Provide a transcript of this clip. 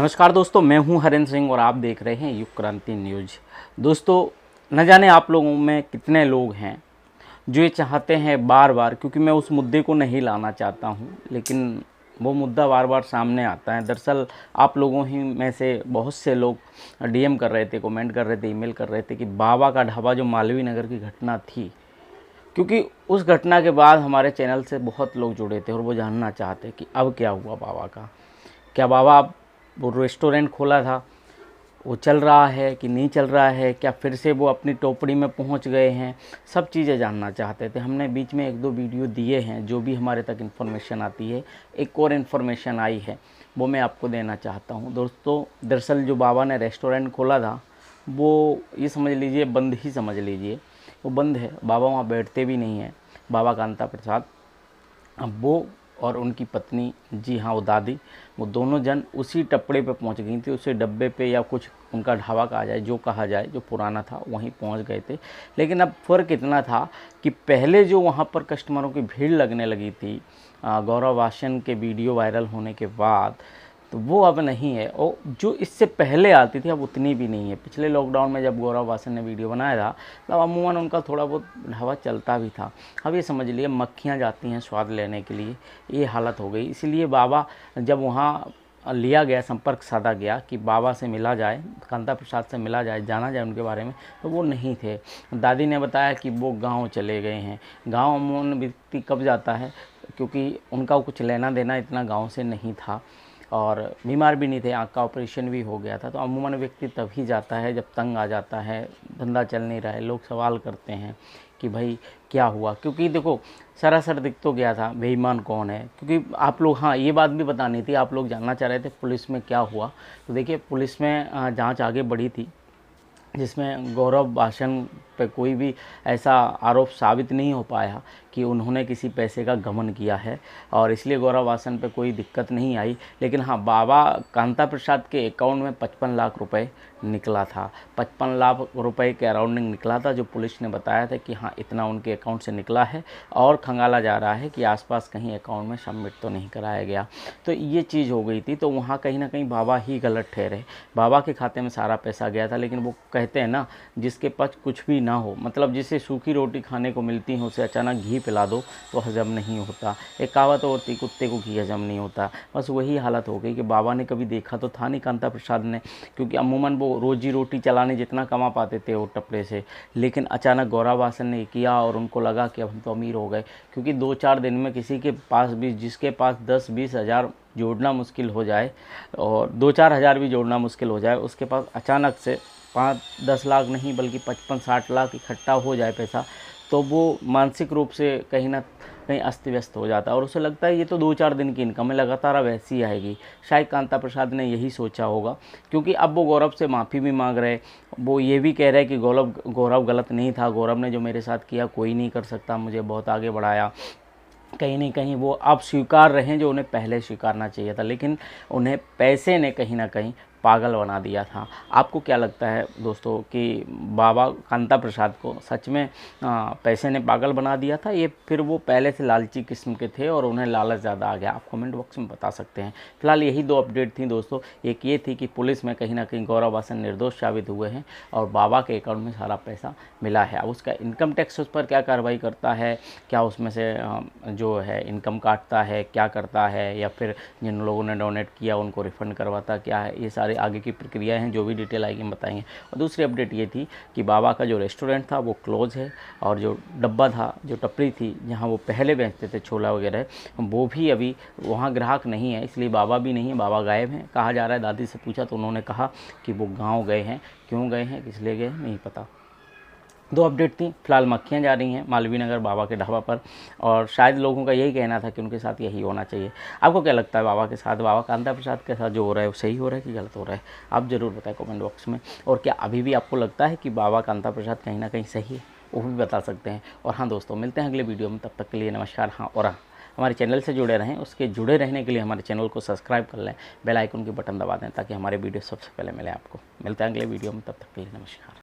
नमस्कार दोस्तों, मैं हूं हरेंद्र सिंह और आप देख रहे हैं युग क्रांति न्यूज। दोस्तों, न जाने आप लोगों में कितने लोग हैं जो ये चाहते हैं बार बार, क्योंकि मैं उस मुद्दे को नहीं लाना चाहता हूं, लेकिन वो मुद्दा बार बार सामने आता है। दरअसल आप लोगों ही में से बहुत से लोग डीएम कर रहे थे, कमेंट कर रहे थे, ईमेल कर रहे थे कि बाबा का ढाबा जो मालवीय नगर की घटना थी, क्योंकि उस घटना के बाद हमारे चैनल से बहुत लोग जुड़े थे और वो जानना चाहते कि अब क्या हुआ बाबा का। क्या बाबा वो रेस्टोरेंट खोला था वो चल रहा है कि नहीं चल रहा है, क्या फिर से वो अपनी टोपड़ी में पहुंच गए हैं, सब चीज़ें जानना चाहते थे। हमने बीच में एक दो वीडियो दिए हैं, जो भी हमारे तक इन्फॉर्मेशन आती है। एक और इन्फॉर्मेशन आई है, वो मैं आपको देना चाहता हूं। दोस्तों, दरअसल जो बाबा ने रेस्टोरेंट खोला था वो ये समझ लीजिए बंद ही समझ लीजिए, वो बंद है। बाबा वहाँ बैठते भी नहीं हैं। बाबा कांता प्रसाद, अब वो और उनकी पत्नी, जी हाँ वो दादी, वो दोनों जन उसी टपड़े पे पहुंच गई थी, उसी डब्बे पे, या कुछ उनका ढाबा कहा जाए, जो कहा जाए, जो पुराना था वहीं पहुंच गए थे। लेकिन अब फ़र्क इतना था कि पहले जो वहाँ पर कस्टमरों की भीड़ लगने लगी थी गौरव वासन के वीडियो वायरल होने के बाद, तो वो अब नहीं है। और जो इससे पहले आती थी अब उतनी भी नहीं है। पिछले लॉकडाउन में जब गौरव वासन ने वीडियो बनाया था तब अमूमन उनका थोड़ा बहुत ढाबा चलता भी था। अब ये समझ लिए मक्खियाँ जाती हैं स्वाद लेने के लिए, ये हालत हो गई। इसीलिए बाबा जब वहाँ लिया गया, संपर्क साधा गया कि बाबा से मिला जाए, कांता प्रसाद से मिला जाए, जाना जाए उनके बारे में, तो वो नहीं थे। दादी ने बताया कि वो गांव चले गए हैं। गांव अमूमन व्यक्ति कब जाता है, क्योंकि उनका कुछ लेना देना इतना गांव से नहीं था और बीमार भी नहीं थे, आँख का ऑपरेशन भी हो गया था। तो अमूमन व्यक्ति तभी जाता है जब तंग आ जाता है, धंधा चल नहीं रहा है। लोग सवाल करते हैं कि भाई क्या हुआ, क्योंकि देखो सरासर दिख तो गया था बेईमान कौन है। क्योंकि आप लोग, हाँ ये बात भी बतानी थी, आप लोग जानना चाह रहे थे पुलिस में क्या हुआ। तो देखिए, पुलिस में जांच आगे बढ़ी थी, जिसमें गौरव वासन पे कोई भी ऐसा आरोप साबित नहीं हो पाया कि उन्होंने किसी पैसे का गबन किया है, और इसलिए गौरव वासन पे कोई दिक्कत नहीं आई। लेकिन हाँ, बाबा कांता प्रसाद के अकाउंट में 55 लाख रुपए निकला था। 55 लाख रुपए के अराउंडिंग निकला था, जो पुलिस ने बताया था कि हाँ इतना उनके अकाउंट से निकला है, और खंगाला जा रहा है कि आसपास कहीं अकाउंट में सबमिट तो नहीं कराया गया। तो ये चीज़ हो गई थी। तो वहाँ कहीं ना कहीं बाबा ही गलत ठहरे। बाबा के खाते में सारा पैसा गया था। लेकिन वो कहते हैं ना, जिसके पास कुछ भी ना हो, मतलब जिसे सूखी रोटी खाने को मिलती हो, उसे अचानक घी पिला दो तो हजम नहीं होता। एक कहावत और थी, कुत्ते को घी हजम नहीं होता। बस वही हालत हो गई कि बाबा ने कभी देखा तो था नहीं कांता प्रसाद ने, क्योंकि अमूमन वो रोजी रोटी चलाने जितना कमा पाते थे वो टपड़े से। लेकिन अचानक गौरव वासन ने किया और उनको लगा कि अब हम तो अमीर हो गए, क्योंकि 2-4 दिन में किसी के पास भी, जिसके पास 10-20 हज़ार जोड़ना मुश्किल हो जाए, और 2-4 हज़ार भी जोड़ना मुश्किल हो जाए, उसके पास अचानक से 5-10 लाख नहीं बल्कि 55-60 लाख इकट्ठा हो जाए पैसा, तो वो मानसिक रूप से कहीं ना कहीं अस्त व्यस्त हो जाता है। और उसे लगता है ये तो 2-4 दिन की इनकम है, लगातार अब ऐसी आएगी। शायद कांता प्रसाद ने यही सोचा होगा, क्योंकि अब वो गौरव से माफ़ी भी मांग रहे। वो ये भी कह रहे हैं कि गौरव गलत नहीं था, गौरव ने जो मेरे साथ किया कोई नहीं कर सकता, मुझे बहुत आगे बढ़ाया। कहीं ना कहीं वो अब स्वीकार रहे हैं जो उन्हें पहले स्वीकारना चाहिए था। लेकिन उन्हें पैसे ने कहीं ना कहीं पागल बना दिया था। आपको क्या लगता है दोस्तों कि बाबा कांता प्रसाद को सच में पैसे ने पागल बना दिया था, ये फिर वो पहले से लालची किस्म के थे और उन्हें लालच ज़्यादा आ गया? आप कमेंट बॉक्स में बता सकते हैं। फिलहाल यही 2 अपडेट थी दोस्तों। एक ये थी कि पुलिस में कहीं ना कहीं गौरव वासन निर्दोष साबित हुए हैं और बाबा के अकाउंट में सारा पैसा मिला है। अब उसका इनकम टैक्स उस पर क्या कार्रवाई करता है, क्या उसमें से जो है इनकम काटता है, क्या करता है, या फिर जिन लोगों ने डोनेट किया उनको रिफ़ंड करवाता क्या है, ये सारे आगे की प्रक्रिया हैं। जो भी डिटेल आएगी हम बताएंगे। और दूसरी अपडेट ये थी कि बाबा का जो रेस्टोरेंट था वो क्लोज़ है, और जो डब्बा था, जो टपरी थी जहाँ वो पहले बेचते थे छोला वगैरह, वो भी अभी वहाँ ग्राहक नहीं है, इसलिए बाबा भी नहीं है, बाबा गायब हैं कहा जा रहा है। दादी से पूछा तो उन्होंने कहा कि वो गाँव गए हैं। क्यों गए हैं, किस लिए गए हैं, नहीं पता। 2 अपडेट थी। फिलहाल मक्खियाँ जा रही हैं मालवीय नगर बाबा के ढाबा पर, और शायद लोगों का यही कहना था कि उनके साथ यही होना चाहिए। आपको क्या लगता है बाबा के साथ, बाबा कांता प्रसाद के साथ जो हो रहा है वो सही हो रहा है कि गलत हो रहा है? आप ज़रूर बताएं कमेंट बॉक्स में। और क्या अभी भी आपको लगता है कि बाबा कांता प्रसाद कहीं ना कहीं सही है, वो भी बता सकते हैं। और हाँ दोस्तों, मिलते हैं अगले वीडियो में, तब तक के लिए नमस्कार। हाँ, और हाँ, हमारे चैनल से जुड़े रहें, उसके जुड़े रहने के लिए हमारे चैनल को सब्सक्राइब कर लें, बेल आइकन के बटन दबा दें ताकि हमारे वीडियो सबसे पहले मिले आपको। मिलते हैं अगले वीडियो में, तब तक के लिए नमस्कार।